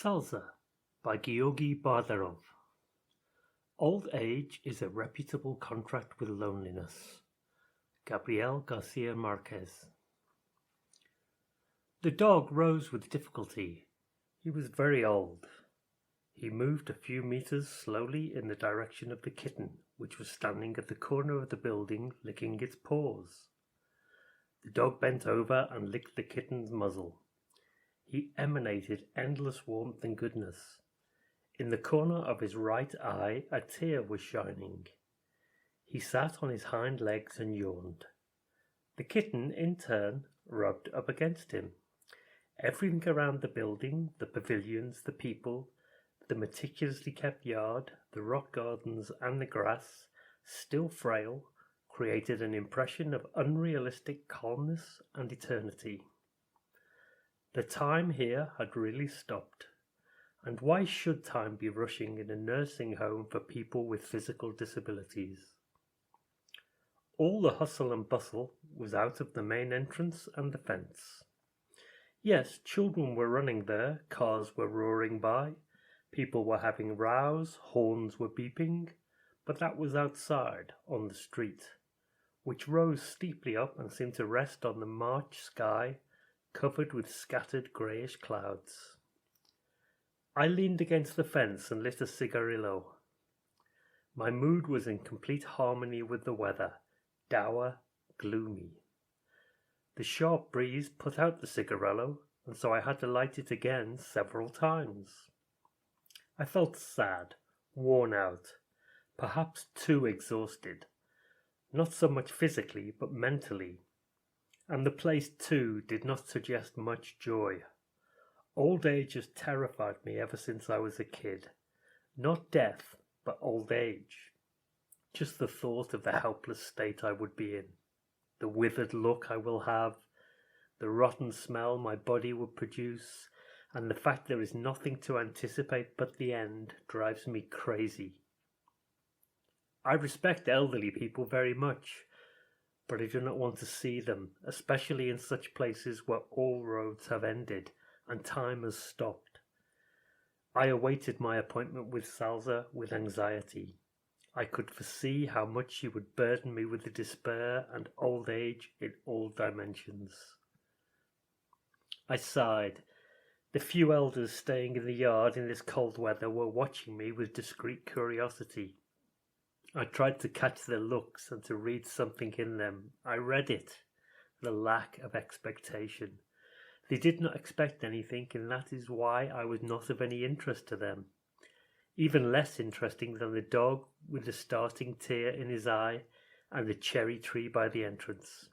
Salza by Georgi Bardarov. Old age is a reputable contract with loneliness. Gabriel Garcia Marquez. The dog rose with difficulty. He was very old. He moved a few meters slowly in the direction of the kitten, which was standing at the corner of the building licking its paws. The dog bent over and licked the kitten's muzzle. He emanated endless warmth and goodness. In the corner of his right eye a tear was shining. He sat on his hind legs and yawned. The kitten, in turn, rubbed up against him. Everything around the building, the pavilions, the people, the meticulously kept yard, the rock gardens and the grass, still frail, created an impression of unrealistic calmness and eternity. The time here had really stopped. And why should time be rushing in a nursing home for people with physical disabilities? All the hustle and bustle was out of the main entrance and the fence. Yes, children were running there, cars were roaring by, people were having rows, horns were beeping, but that was outside, on the street, which rose steeply up and seemed to rest on the March sky, covered with scattered greyish clouds. I leaned against the fence and lit a cigarillo. My mood was in complete harmony with the weather, dour, gloomy. The sharp breeze put out the cigarillo, and so I had to light it again several times. I felt sad, worn out, perhaps too exhausted, not so much physically but mentally. And the place, too, did not suggest much joy. Old age has terrified me ever since I was a kid. Not death, but old age. Just the thought of the helpless state I would be in, the withered look I will have, the rotten smell my body would produce, and the fact there is nothing to anticipate but the end drives me crazy. I respect elderly people very much, but I do not want to see them, especially in such places where all roads have ended and time has stopped. I awaited my appointment with Salza with anxiety. I could foresee how much she would burden me with the despair and old age in all dimensions. I sighed. The few elders staying in the yard in this cold weather were watching me with discreet curiosity. I tried to catch their looks and to read something in them. I read it, the lack of expectation. They did not expect anything, and that is why I was not of any interest to them. Even less interesting than the dog with the starting tear in his eye and the cherry tree by the entrance.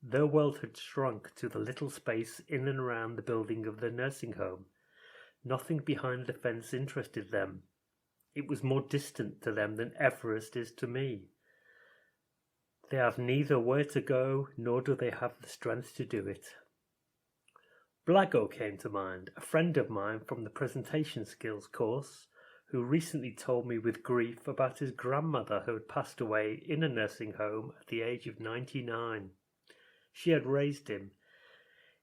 Their world had shrunk to the little space in and around the building of the nursing home. Nothing behind the fence interested them. It was more distant to them than Everest is to me. They have neither where to go, nor do they have the strength to do it. Blago came to mind, a friend of mine from the presentation skills course, who recently told me with grief about his grandmother who had passed away in a nursing home at the age of 99. She had raised him.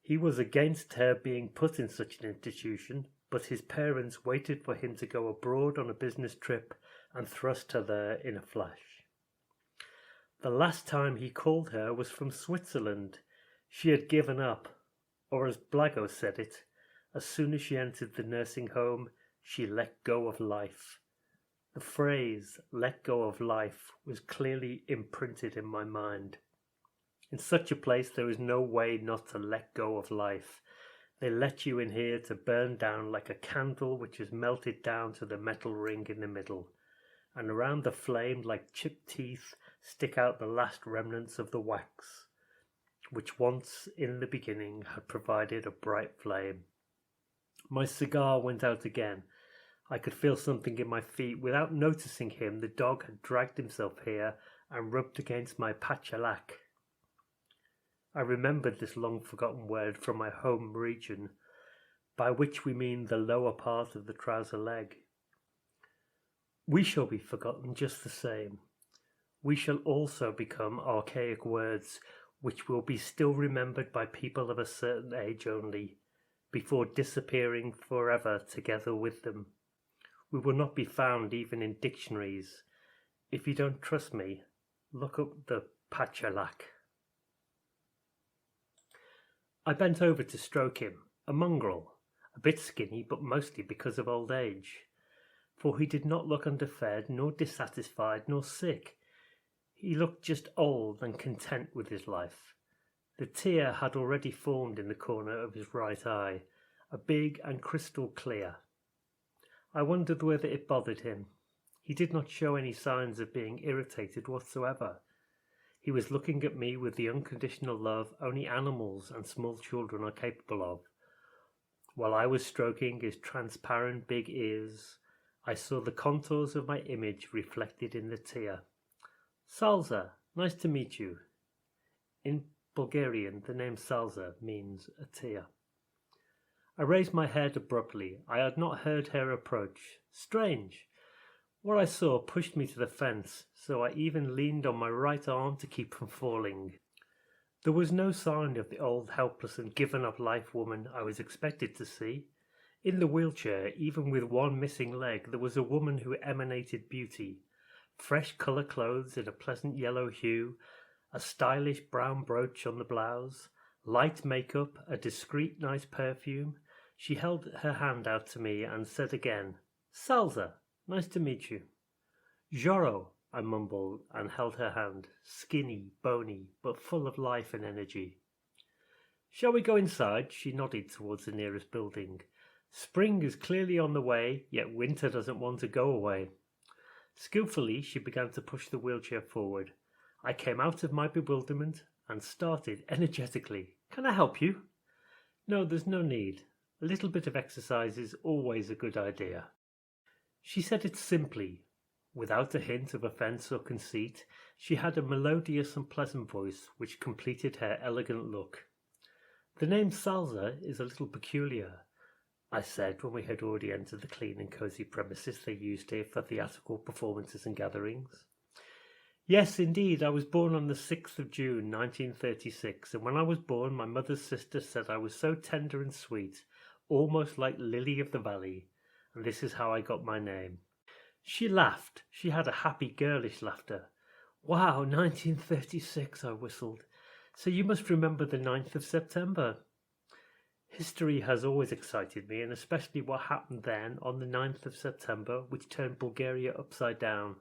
He was against her being put in such an institution, but his parents waited for him to go abroad on a business trip and thrust her there in a flash. The last time he called her was from Switzerland. She had given up, or as Blago said it, as soon as she entered the nursing home, she let go of life. The phrase, let go of life, was clearly imprinted in my mind. In such a place there is no way not to let go of life. They let you in here to burn down like a candle which has melted down to the metal ring in the middle, and around the flame like chipped teeth stick out the last remnants of the wax, which once in the beginning had provided a bright flame. My cigar went out again. I could feel something in my feet. Without noticing him, the dog had dragged himself here and rubbed against my pachalak. I remembered this long-forgotten word from my home region, by which we mean the lower part of the trouser leg. We shall be forgotten just the same. We shall also become archaic words, which will be still remembered by people of a certain age only. before disappearing forever together with them. We will not be found even in dictionaries. If you don't trust me, look up the Pachalak. I bent over to stroke him, a mongrel, a bit skinny, but mostly because of old age. For he did not look underfed, nor dissatisfied, nor sick. He looked just old and content with his life. The tear had already formed in the corner of his right eye, a big and crystal clear. I wondered whether it bothered him. He did not show any signs of being irritated whatsoever. He was looking at me with the unconditional love only animals and small children are capable of. While I was stroking his transparent big ears, I saw the contours of my image reflected in the tear. Salza, nice to meet you. In Bulgarian, the name Salza means a tear. I raised my head abruptly. I had not heard her approach. Strange. What I saw pushed me to the fence, so I even leaned on my right arm to keep from falling. There was no sign of the old, helpless and given-up life woman I was expected to see. In the wheelchair, even with one missing leg, there was a woman who emanated beauty. Fresh colour clothes in a pleasant yellow hue, a stylish brown brooch on the blouse, light makeup, a discreet nice perfume. She held her hand out to me and said again, Salza, nice to meet you. Joro, I mumbled and held her hand, skinny, bony, but full of life and energy. Shall we go inside? She nodded towards the nearest building. Spring is clearly on the way, yet winter doesn't want to go away. Skillfully, she began to push the wheelchair forward. I came out of my bewilderment and started energetically. Can I help you? No, there's no need. A little bit of exercise is always a good idea. She said it simply, without a hint of offence or conceit. She had a melodious and pleasant voice which completed her elegant look. The name Salza is a little peculiar, I said when we had already entered the clean and cosy premises they used here for theatrical performances and gatherings. Yes, indeed, I was born on the 6th of June, 1936, and when I was born my mother's sister said I was so tender and sweet, almost like Lily of the Valley, and this is how I got my name. She laughed. She had a happy, girlish laughter. Wow, 1936, I whistled. So you must remember the 9th of September. History has always excited me, and especially what happened then on the 9th of September, which turned Bulgaria upside down.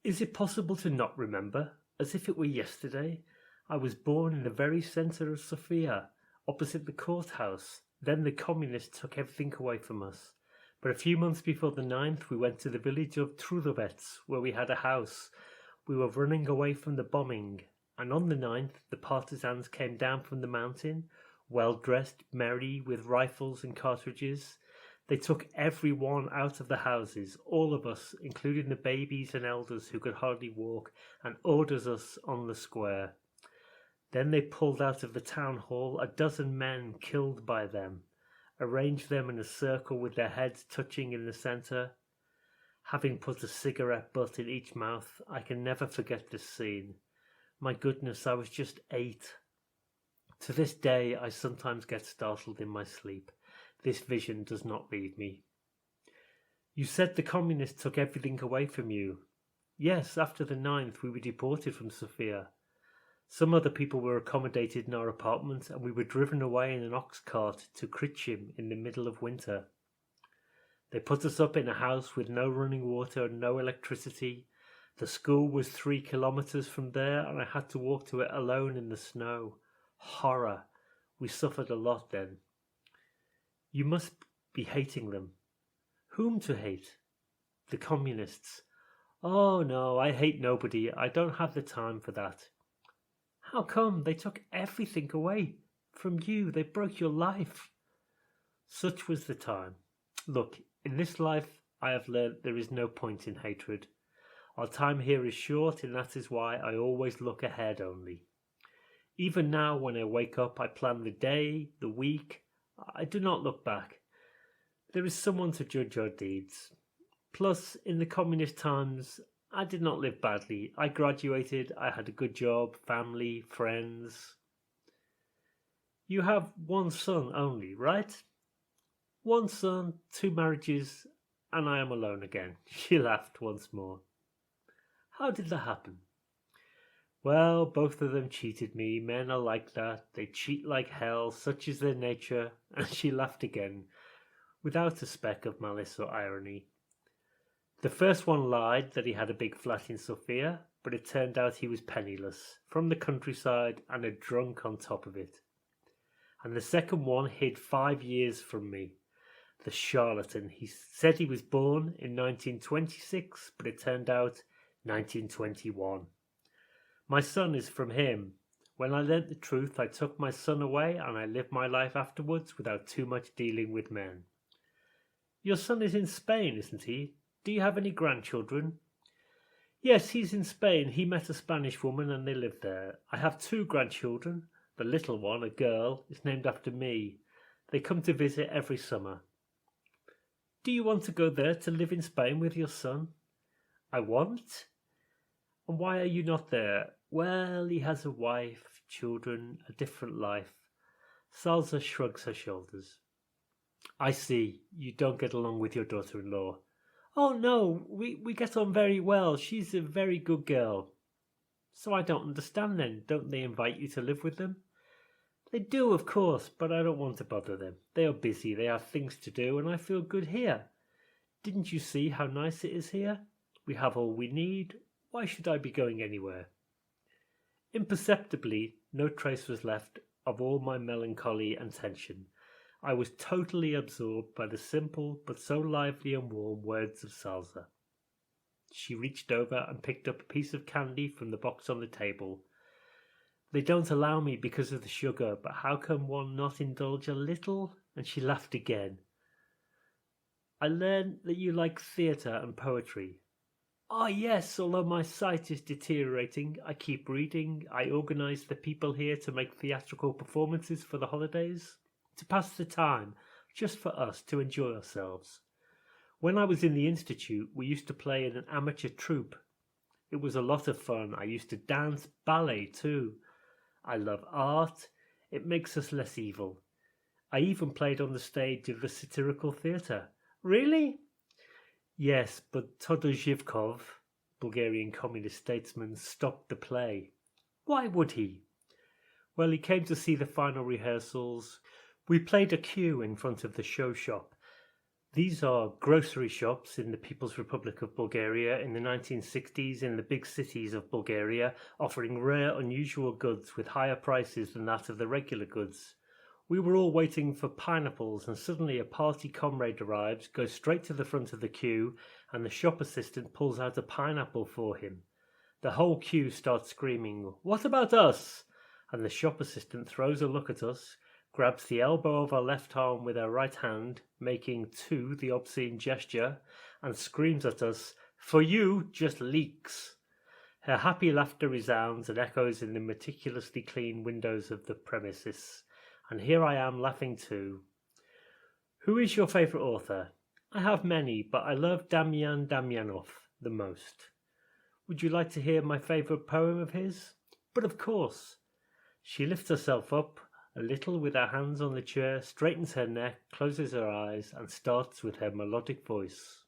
Is it possible to not remember, as if it were yesterday? I was born in the very centre of Sofia, opposite the courthouse. Then the communists took everything away from us. But a few months before the 9th, we went to the village of Trudovets, where we had a house. We were running away from the bombing, and on the 9th, the partisans came down from the mountain, well-dressed, merry, with rifles and cartridges. They took everyone out of the houses, all of us, including the babies and elders who could hardly walk, and ordered us on the square. Then they pulled out of the town hall 12 men killed by them, arranged them in a circle with their heads touching in the centre. Having put a cigarette butt in each mouth, I can never forget this scene. My goodness, I was just 8. To this day, I sometimes get startled in my sleep. This vision does not leave me. You said the communists took everything away from you. Yes, after the 9th, we were deported from Sofia. Some other people were accommodated in our apartment, and we were driven away in an ox cart to Kritchim in the middle of winter. They put us up in a house with no running water and no electricity. The school was 3 kilometers from there, and I had to walk to it alone in the snow. Horror. We suffered a lot then. You must be hating them. Whom to hate? The communists. Oh no, I hate nobody. I don't have the time for that. How come? They took everything away from you. They broke your life. Such was the time. Look, in this life I have learned there is no point in hatred. Our time here is short, and that is why I always look ahead only. Even now, when I wake up, I plan the day, the week. I do not look back. There is someone to judge our deeds. Plus, in the communist times, I did not live badly. I graduated, I had a good job, family, friends. You have one son only, right? One son, two marriages, and I am alone again. She laughed once more. How did that happen? Well, both of them cheated me. Men are like that. They cheat like hell. Such is their nature. And she laughed again, without a speck of malice or irony. The first one lied that he had a big flat in Sofia, but it turned out he was penniless, from the countryside, and a drunk on top of it. And the second one hid 5 years from me. The charlatan. He said he was born in 1926, but it turned out 1921. My son is from him. When I learnt the truth, I took my son away, and I lived my life afterwards without too much dealing with men. Your son is in Spain, isn't he? Do you have any grandchildren? Yes, he's in Spain. He met a Spanish woman and they live there. I have 2 grandchildren. The little one, a girl, is named after me. They come to visit every summer. Do you want to go there to live in Spain with your son? I want? And why are you not there? Well, he has a wife, children, a different life. Salza shrugs her shoulders. I see. You don't get along with your daughter-in-law. Oh, no, we get on very well. She's a very good girl. So I don't understand then. Don't they invite you to live with them? They do, of course, but I don't want to bother them. They are busy, they have things to do, and I feel good here. Didn't you see how nice it is here? We have all we need. Why should I be going anywhere? Imperceptibly, no trace was left of all my melancholy and tension. I was totally absorbed by the simple but so lively and warm words of Salza. She reached over and picked up a piece of candy from the box on the table. They don't allow me because of the sugar, but how can one not indulge a little? And she laughed again. I learned that you like theatre and poetry. Ah, yes, although my sight is deteriorating, I keep reading. I organise the people here to make theatrical performances for the holidays, to pass the time, just for us to enjoy ourselves. When I was in the institute, we used to play in an amateur troupe. It was a lot of fun. I used to dance, ballet too. I love art. It makes us less evil. I even played on the stage of the satirical theatre. Really? Yes, but Todor Bulgarian communist statesman, stopped the play. Why would he? Well, he came to see the final rehearsals. We played a queue in front of the show shop. These are grocery shops in the People's Republic of Bulgaria in the 1960s in the big cities of Bulgaria, offering rare, unusual goods with higher prices than that of the regular goods. We were all waiting for pineapples, and suddenly a party comrade arrives, goes straight to the front of the queue, and the shop assistant pulls out a pineapple for him. The whole queue starts screaming, "What about us?" And the shop assistant throws a look at us, grabs the elbow of our left arm with her right hand, making 2 the obscene gesture, and screams at us, "For you, just leaks." Her happy laughter resounds and echoes in the meticulously clean windows of the premises, and here I am laughing too. Who is your favourite author? I have many, but I love Damian Damyanov the most. Would you like to hear my favourite poem of his? But of course. She lifts herself up a little with her hands on the chair, straightens her neck, closes her eyes, and starts with her melodic voice.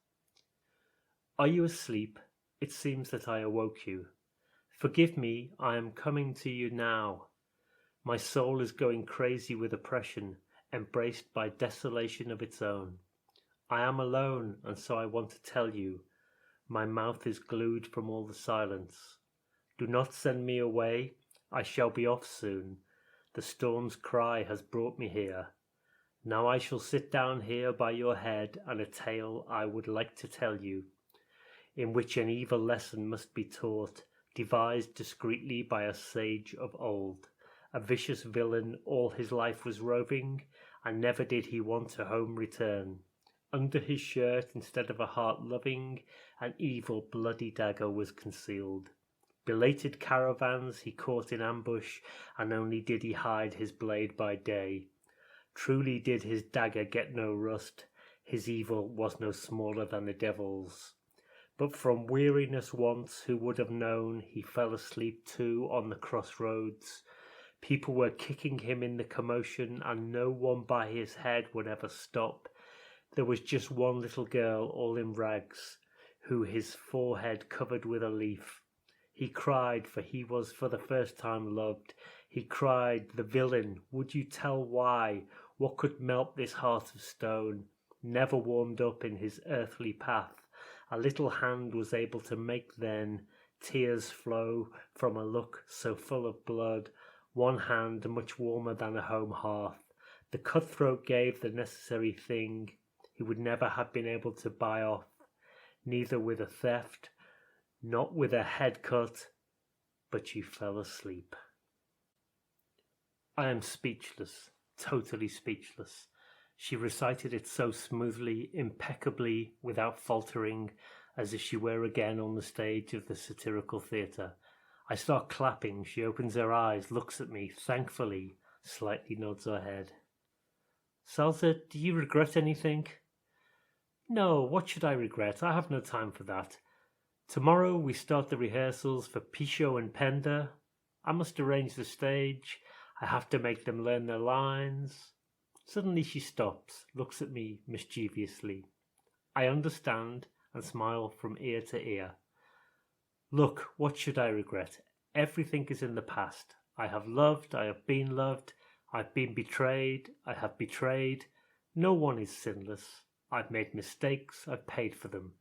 Are you asleep? It seems that I awoke you. Forgive me, I am coming to you now. My soul is going crazy with oppression, embraced by desolation of its own. I am alone, and so I want to tell you. My mouth is glued from all the silence. Do not send me away. I shall be off soon. The storm's cry has brought me here. Now I shall sit down here by your head, and a tale I would like to tell you, in which an evil lesson must be taught, devised discreetly by a sage of old. A vicious villain, all his life was roving, and never did he want a home return. Under his shirt, instead of a heart loving, an evil bloody dagger was concealed. Belated caravans he caught in ambush, and only did he hide his blade by day. Truly did his dagger get no rust, his evil was no smaller than the devil's. But from weariness once, who would have known, he fell asleep too on the crossroads. People were kicking him in the commotion, and no one by his head would ever stop. There was just one little girl, all in rags, who his forehead covered with a leaf. He cried, for he was for the first time loved. He cried, the villain, would you tell why? What could melt this heart of stone? Never warmed up in his earthly path, a little hand was able to make then tears flow from a look so full of blood, one hand much warmer than a home hearth. The cutthroat gave the necessary thing he would never have been able to buy off, neither with a theft, not with a head cut, but you fell asleep. I am speechless, totally speechless. She recited it so smoothly, impeccably, without faltering, as if she were again on the stage of the satirical theatre. I start clapping. She opens her eyes, looks at me, thankfully, slightly nods her head. Salza, do you regret anything? No, what should I regret? I have no time for that. Tomorrow we start the rehearsals for Pisho and Penda. I must arrange the stage. I have to make them learn their lines. Suddenly she stops, looks at me mischievously. I understand and smile from ear to ear. Look, what should I regret? Everything is in the past. I have loved, I have been loved, I've been betrayed, I have betrayed. No one is sinless. I've made mistakes, I've paid for them.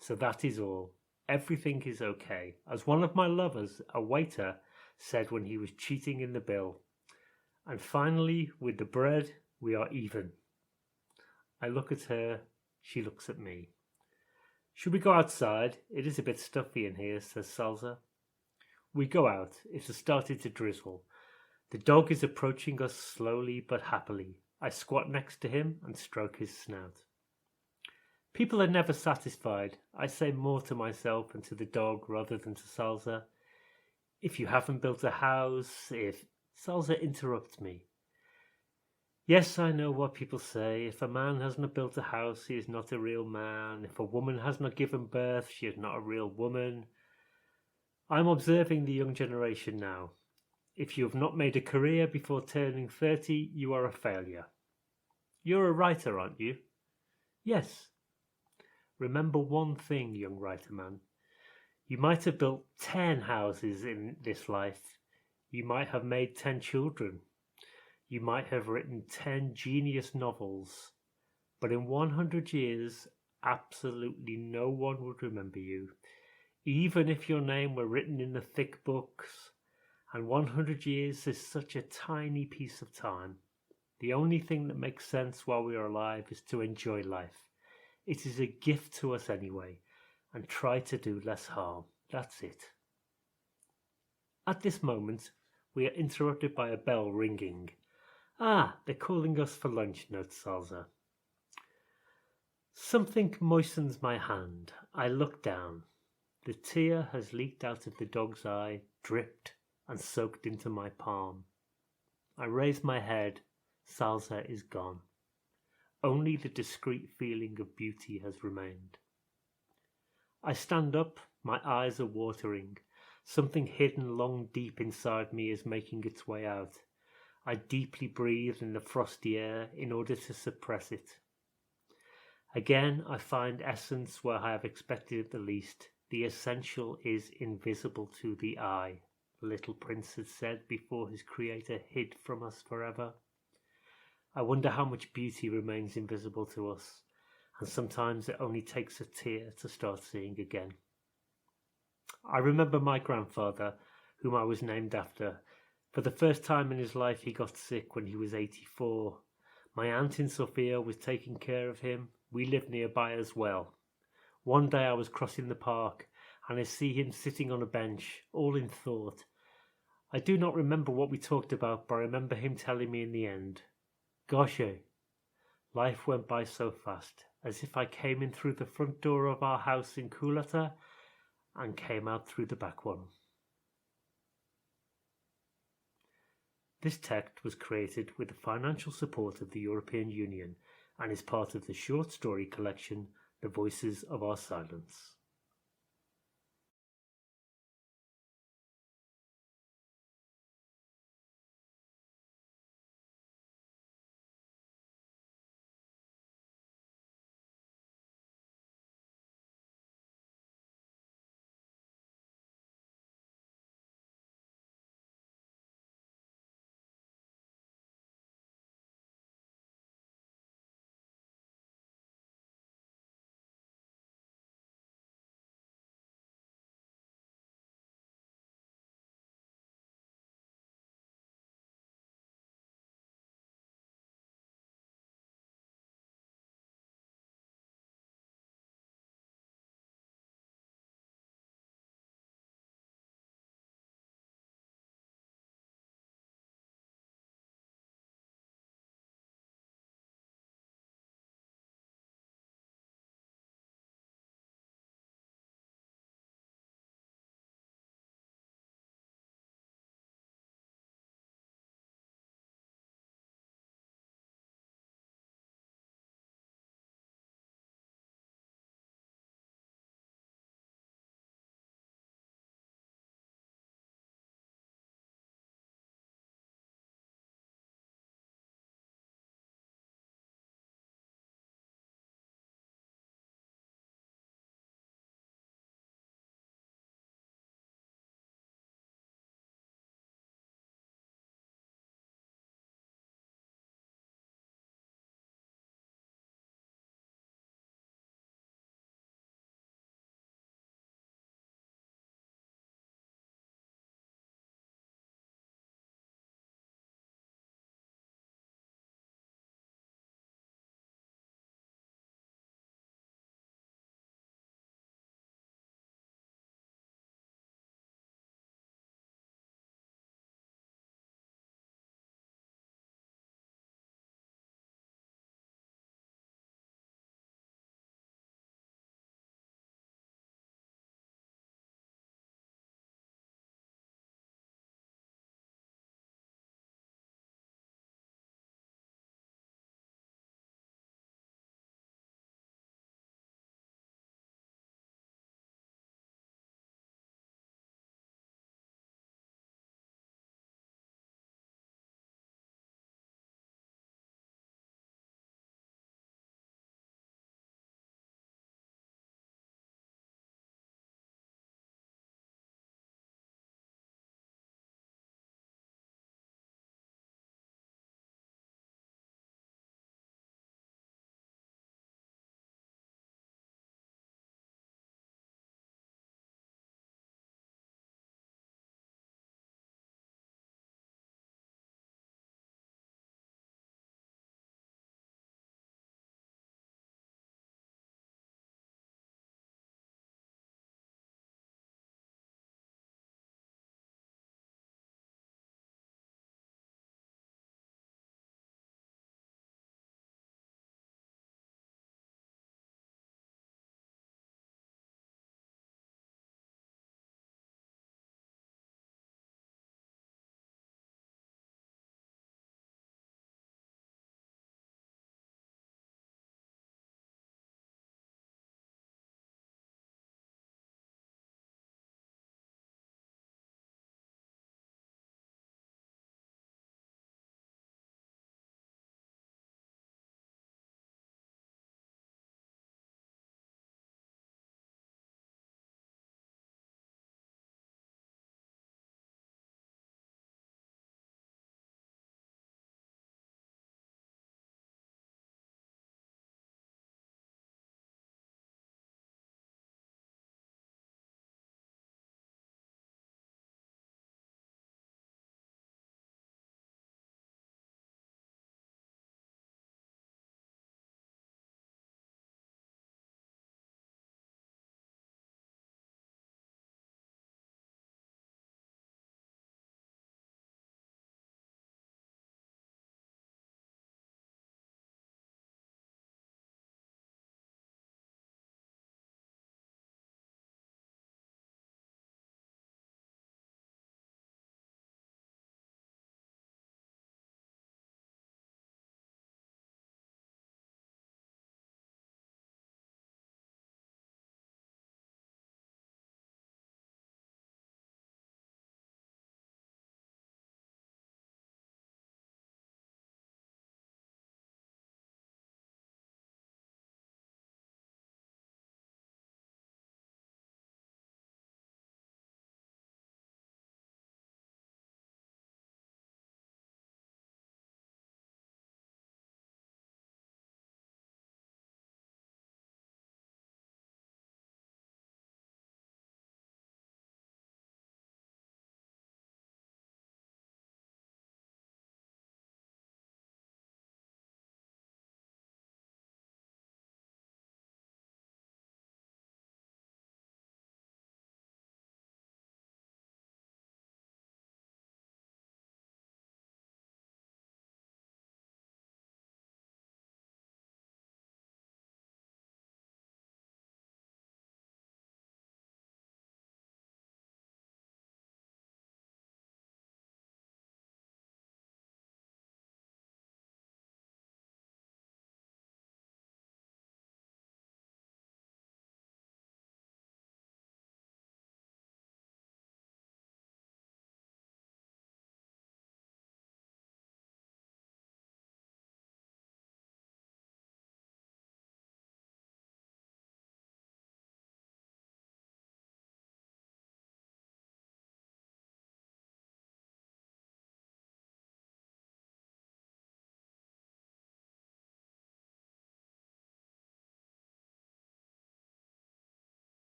So that is all. Everything is okay. As one of my lovers, a waiter, said when he was cheating in the bill. And finally, with the bread, we are even. I look at her, she looks at me. Should we go outside? It is a bit stuffy in here, says Salza. We go out. It has started to drizzle. The dog is approaching us slowly but happily. I squat next to him and stroke his snout. People are never satisfied. I say more to myself and to the dog rather than to Salza. If you haven't built a house, if... Salza interrupts me. Yes, I know what people say. If a man has not built a house, he is not a real man. If a woman has not given birth, she is not a real woman. I am observing the young generation now. If you have not made a career before turning 30, you are a failure. You're a writer, aren't you? Yes. Remember one thing, young writer man. You might have built 10 houses in this life. You might have made 10 children. You might have written 10 genius novels. But in 100 years, absolutely no one would remember you. Even if your name were written in the thick books. And 100 years is such a tiny piece of time. The only thing that makes sense while we are alive is to enjoy life. It is a gift to us anyway, and try to do less harm. That's it. At this moment, we are interrupted by a bell ringing. Ah, they're calling us for lunch, notes Salza. Something moistens my hand. I look down. The tear has leaked out of the dog's eye, dripped, and soaked into my palm. I raise my head. Salza is gone. Only the discreet feeling of beauty has remained. I stand up, my eyes are watering. Something hidden long deep inside me is making its way out. I deeply breathe in the frosty air in order to suppress it. Again, I find essence where I have expected it the least. The essential is invisible to the eye, the little prince had said before his creator hid from us forever. I wonder how much beauty remains invisible to us, and sometimes it only takes a tear to start seeing again. I remember my grandfather, whom I was named after. For the first time in his life he got sick when he was 84. My aunt in Sofia was taking care of him. We lived nearby as well. One day I was crossing the park, and I see him sitting on a bench, all in thought. I do not remember what we talked about, but I remember him telling me in the end, "Gosh, life went by so fast, as if I came in through the front door of our house in Kulata and came out through the back one." This text was created with the financial support of the European Union and is part of the short story collection The Voices of Our Silence.